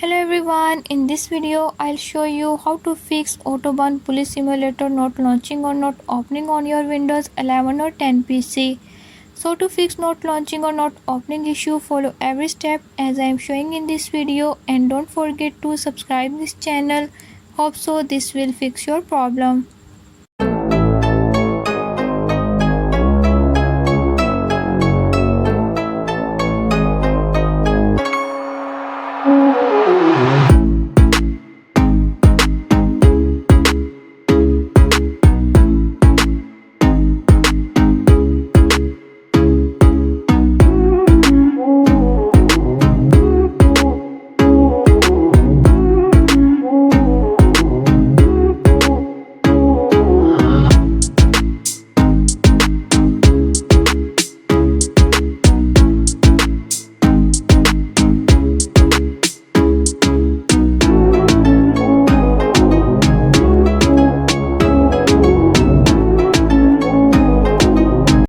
Hello everyone, in this video I'll show you how to fix Autobahn Police Simulator not launching or not opening on your Windows 11 or 10 PC. So to fix not launching or not opening issue, follow every step as I am showing in this video and don't forget to subscribe this channel. Hope so this will fix your problem.